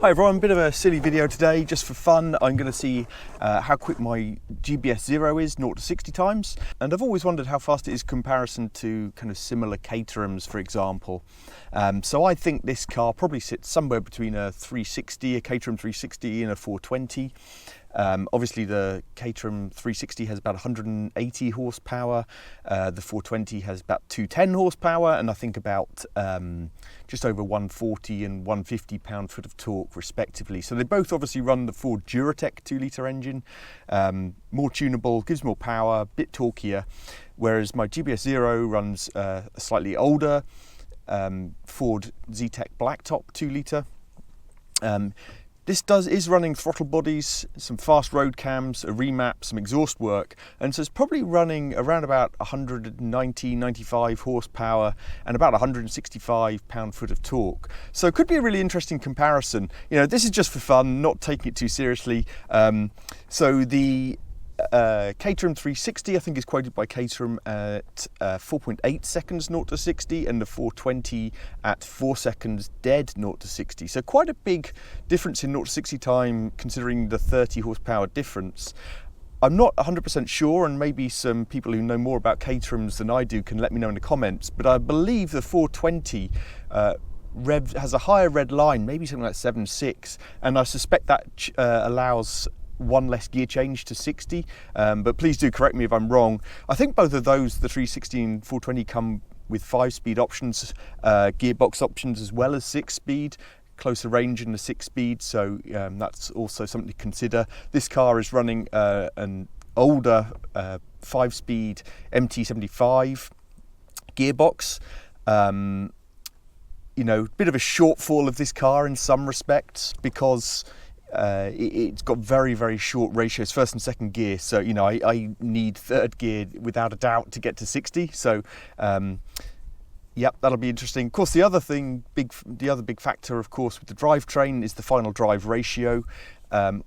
Hi everyone, a bit of a silly video today, just for fun. I'm going to see how quick my GBS Zero is, 0 to 60 times. And I've always wondered how fast it is in comparison to kind of similar Caterhams, for example. So I think this car probably sits somewhere between a 360, a Caterham 360 and a 420. Obviously the Caterham 360 has about 180 horsepower, the 420 has about 210 horsepower, and I think about just over 140 and 150 pound-foot of torque respectively. So they both obviously run the Ford Zetec 2-litre engine, more tunable, gives more power, a bit torquier, whereas my GBS Zero runs a slightly older Ford Zetec blacktop 2-litre. This is running throttle bodies, some fast road cams, a remap, some exhaust work, and so it's probably running around about 195 horsepower and about 165 pound-foot of torque. So it could be a really interesting comparison. You know, this is just for fun, not taking it too seriously. So the Caterham 360 I think is quoted by Caterham at 4.8 seconds 0 to 60, and the 420 at 4 seconds dead 0 to 60. So quite a big difference in 0 to 60 time considering the 30 horsepower difference. I'm not 100% sure, and maybe some people who know more about Caterhams than I do can let me know in the comments, but I believe the 420 has a higher red line, maybe something like 7.6, and I suspect that allows one less gear change to 60, but please do correct me if I'm wrong. I think both of those, the 360 and 420, come with 5-speed options, gearbox options, as well as 6-speed, closer range in the 6-speed, so that's also something to consider. This car is running an older 5-speed MT75 gearbox. You know, bit of a shortfall of this car in some respects because it's got very, very short ratios, first and second gear. So, you know, I need third gear without a doubt to get to 60. So, yep, that'll be interesting. Of course, the other big factor, of course, with the drivetrain is the final drive ratio. I'm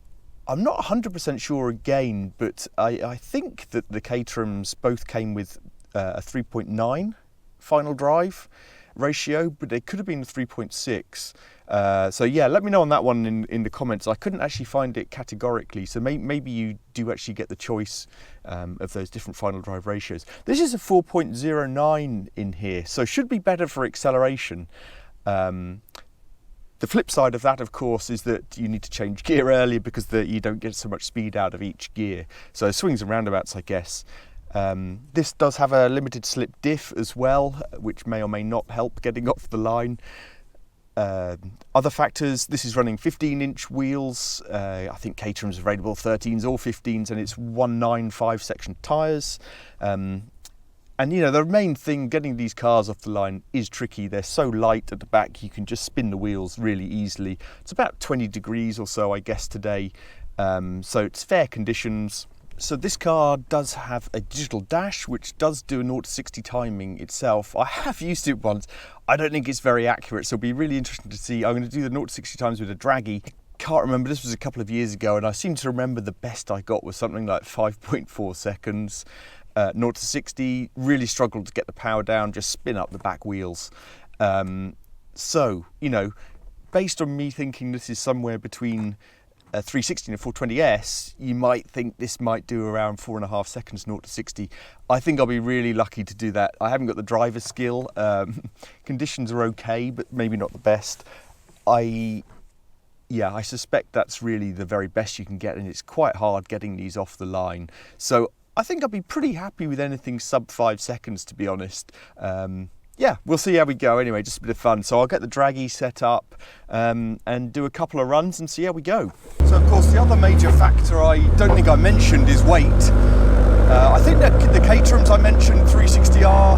not 100% sure again, but I think that the Caterhams both came with a 3.9 final drive ratio, but it could have been 3.6. So yeah, let me know on that one in the comments. I couldn't actually find it categorically, so maybe you do actually get the choice of those different final drive ratios. This is a 4.09 in here, so should be better for acceleration. The flip side of that, of course, is that you need to change gear earlier because you don't get so much speed out of each gear. So swings and roundabouts, I guess. This does have a limited slip diff as well, which may or may not help getting off the line. Other factors, this is running 15-inch wheels. I think Caterham's available 13s or 15s, and it's 195 section tyres. And you know, the main thing, getting these cars off the line is tricky. They're so light at the back, you can just spin the wheels really easily. It's about 20 degrees or so, I guess, today. So it's fair conditions. So this car does have a digital dash, which does do a 0 to 60 timing itself. I have used it once. I don't think it's very accurate, so it'll be really interesting to see. I'm going to do the 0 to 60 times with a Dragy. Can't remember, this was a couple of years ago, and I seem to remember the best I got was something like 5.4 seconds. 0 to 60, really struggled to get the power down, just spin up the back wheels. So, you know, based on me thinking this is somewhere between a 360 and a 420S, you might think this might do around 4.5 seconds 0 to 60. I think I'll be really lucky to do that. I haven't got the driver skill. Conditions are okay, but maybe not the best. I suspect that's really the very best you can get, and it's quite hard getting these off the line. So I think I'll be pretty happy with anything sub 5 seconds, to be honest. Yeah, we'll see how we go anyway, just a bit of fun. So I'll get the Dragy set up and do a couple of runs and see how we go. So of course the other major factor I don't think I mentioned is weight. I think that the Caterhams I mentioned, 360R,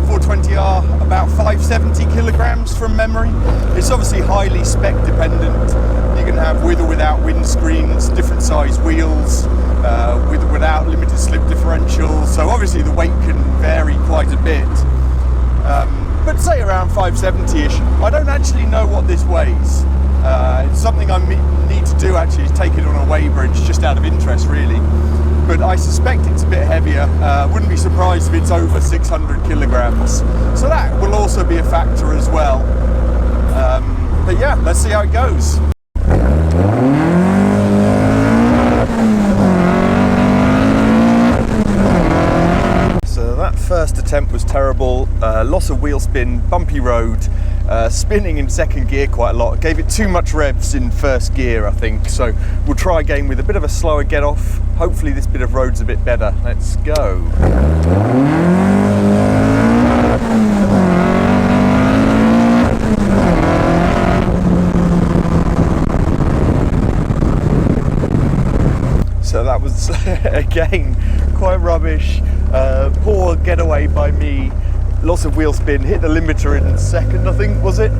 420R, about 570 kilograms from memory. It's obviously highly spec dependent. You can have with or without windscreens, different size wheels, with or without limited slip differential. So obviously the weight can vary quite a bit. But say around 570-ish. I don't actually know what this weighs. It's something I need to do actually, is take it on a weigh bridge, just out of interest really. But I suspect it's a bit heavier. Wouldn't be surprised if it's over 600 kilograms. So that will also be a factor as well. But yeah, let's see how it goes. lots of wheel spin, bumpy road, spinning in second gear quite a lot. Gave it too much revs in first gear, I think. So we'll try again with a bit of a slower get off. Hopefully this bit of road's a bit better. Let's go. So that was, again, quite rubbish. Poor getaway by me. Lots of wheel spin, hit the limiter in second, I think, was it?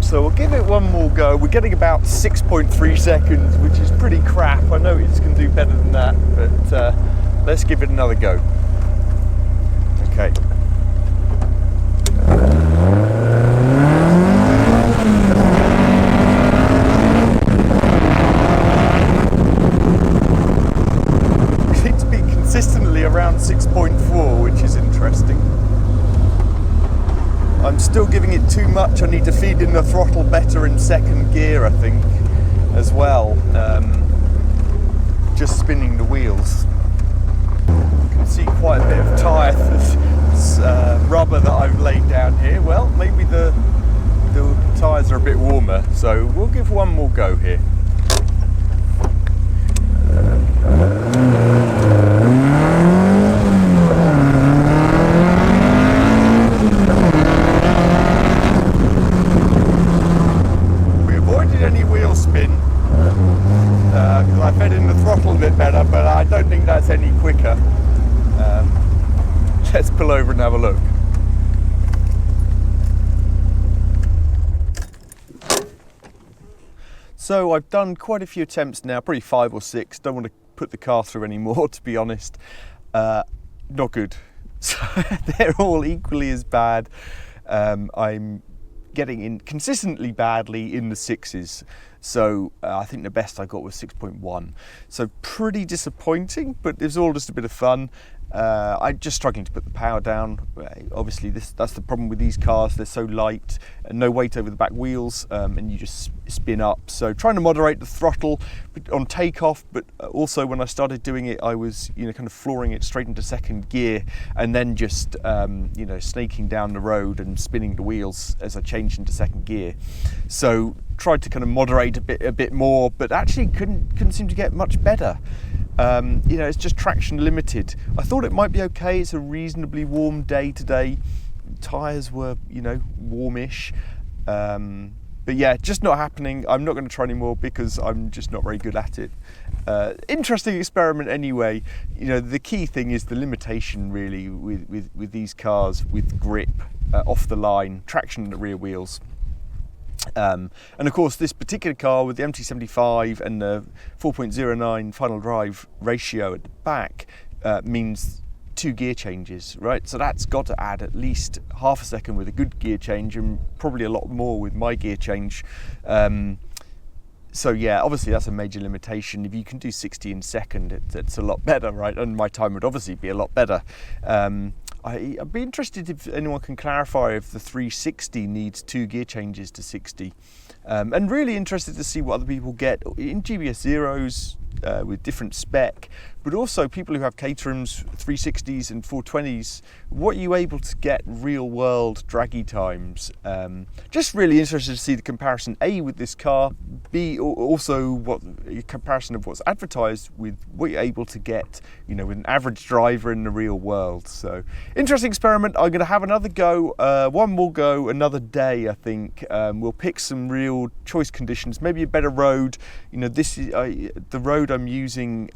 So we'll give it one more go. We're getting about 6.3 seconds, which is pretty crap. I know it can do better than that, but let's give it another go. Okay. Consistently around 6.4, which is interesting. I'm still giving it too much. I need to feed in the throttle better in second gear, I think, as well. Just spinning the wheels. You can see quite a bit of tyre rubber that I've laid down here. Well, maybe the tyres are a bit warmer, so we'll give one more go here. Because I fed in the throttle a bit better, but I don't think that's any quicker. Let's pull over and have a look. So I've done quite a few attempts now, probably 5 or 6. Don't want to put the car through anymore, to be honest. Not good. So they're all equally as bad. I'm getting in consistently badly in the 6s. So I think the best I got was 6.1. So pretty disappointing, but it was all just a bit of fun. I'm just struggling to put the power down. Obviously that's the problem with these cars. They're so light and no weight over the back wheels, and you just spin up. So trying to moderate the throttle on takeoff, but also when I started doing it, I was kind of flooring it straight into second gear and then just snaking down the road and spinning the wheels as I changed into second gear. So tried to kind of moderate a bit more, but actually couldn't seem to get much better. It's just traction limited. I thought it might be okay. It's a reasonably warm day today. Tyres were, warmish. But yeah, just not happening. I'm not going to try anymore because I'm just not very good at it. Interesting experiment anyway. The key thing is the limitation really with these cars with grip off the line, traction in the rear wheels. And of course this particular car with the MT75 and the 4.09 final drive ratio at the back means 2 gear changes, right? So that's got to add at least half a second with a good gear change and probably a lot more with my gear change. So yeah, obviously that's a major limitation. If you can do 60 in second, it's a lot better, right? And my time would obviously be a lot better. I'd be interested if anyone can clarify if the 360 needs 2 gear changes to 60. And really interested to see what other people get in GBS Zeros with different spec, but also people who have Caterhams, 360s and 420s, what are you able to get real world Dragy times? Just really interested to see the comparison, A, with this car, B, also what a comparison of what's advertised with what you're able to get, with an average driver in the real world. So interesting experiment. I'm going to have another go, one more go another day, I think. We'll pick some real choice conditions, maybe a better road. This is the road I'm using.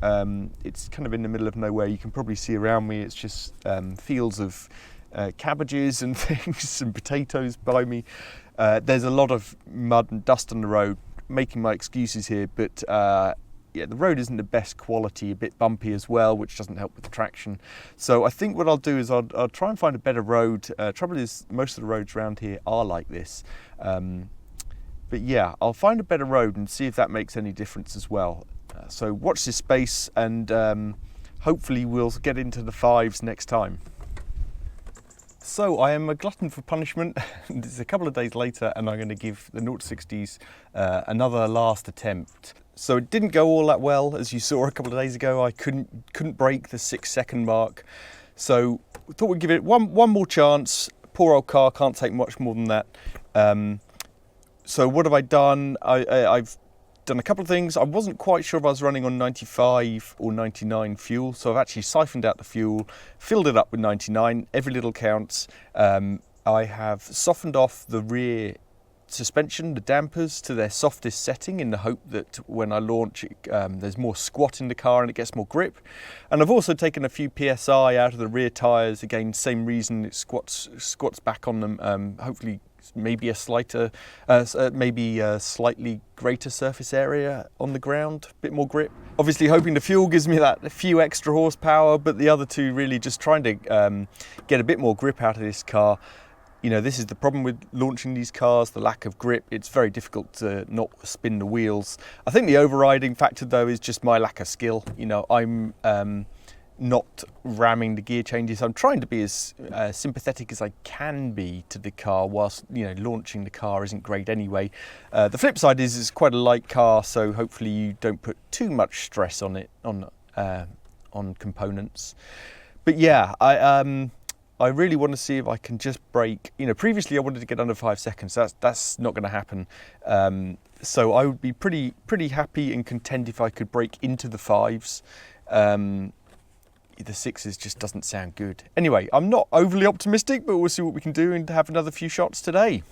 It's kind of in the middle of nowhere. You can probably see around me. It's just fields of cabbages and things and potatoes below me. There's a lot of mud and dust on the road. Making my excuses here, but yeah, the road isn't the best quality, a bit bumpy as well, which doesn't help with the traction. So I think what I'll do is I'll try and find a better road. Trouble is, most of the roads around here are like this. But yeah, I'll find a better road and see if that makes any difference as well. So watch this space, and hopefully we'll get into the 5s next time. So I am a glutton for punishment. It's a couple of days later and I'm going to give the 0-60s another last attempt. So it didn't go all that well, as you saw a couple of days ago. I couldn't break the 6-second mark. So thought we'd give it one more chance. Poor old car can't take much more than that. So what have I done? I've done a couple of things. I wasn't quite sure if I was running on 95 or 99 fuel, so I've actually siphoned out the fuel, filled it up with 99. Every little counts. I have softened off the rear suspension, the dampers, to their softest setting in the hope that when I launch there's more squat in the car and it gets more grip. And I've also taken a few PSI out of the rear tyres, again same reason, it squats back on them, hopefully maybe a slightly greater surface area on the ground, a bit more grip. Obviously hoping the fuel gives me that a few extra horsepower, but the other two really just trying to get a bit more grip out of this car. You know, this is the problem with launching these cars, the lack of grip. It's very difficult to not spin the wheels. I think the overriding factor though is just my lack of skill. You know, I'm not ramming the gear changes. I'm trying to be as sympathetic as I can be to the car whilst, you know, launching the car isn't great anyway. The flip side is it's quite a light car, so hopefully you don't put too much stress on it, on components. But yeah, I really want to see if I can just brake. You know, previously I wanted to get under 5 seconds. That's not going to happen. So I would be pretty happy and content if I could brake into the 5s. The 6s just doesn't sound good. Anyway, I'm not overly optimistic, but we'll see what we can do and have another few shots today.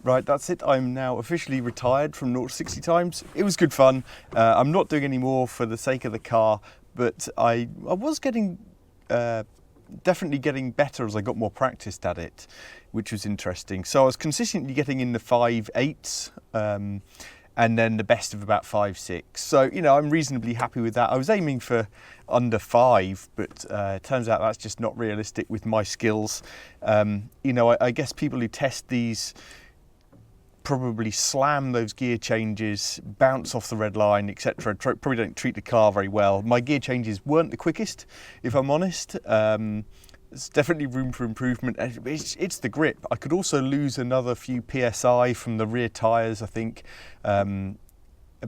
Right, that's it. I'm now officially retired from 0 to 60 times. It was good fun. I'm not doing any more for the sake of the car, but I was getting, definitely getting better as I got more practiced at it, which was interesting. So I was consistently getting in the 5.8s, and then the best of about 5.6. So, you know, I'm reasonably happy with that. I was aiming for under 5, but it turns out that's just not realistic with my skills. You know, I guess people who test these probably slam those gear changes, bounce off the red line, etc. Probably don't treat the car very well. My gear changes weren't the quickest, if I'm honest. There's definitely room for improvement. It's the grip. I could also lose another few PSI from the rear tyres, I think. A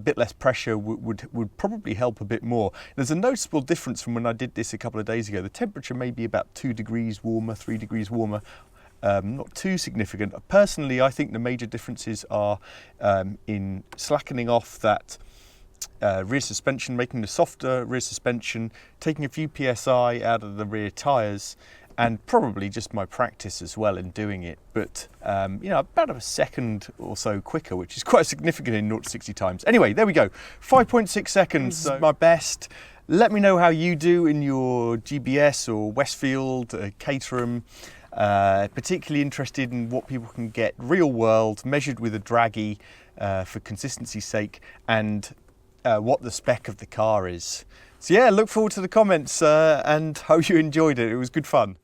bit less pressure would probably help a bit more. There's a noticeable difference from when I did this a couple of days ago. The temperature may be about 2 degrees warmer, 3 degrees warmer. Not too significant. Personally, I think the major differences are in slackening off that rear suspension, making the softer rear suspension, taking a few PSI out of the rear tyres, and probably just my practice as well in doing it. But you know, about a second or so quicker, which is quite significant in 0 to 60 times. Anyway, there we go. 5.6 seconds, my best. Let me know how you do in your GBS or Westfield, Caterham. Particularly interested in what people can get real world, measured with a Dragy for consistency's sake, and what the spec of the car is. So yeah, look forward to the comments and hope you enjoyed it. It was good fun.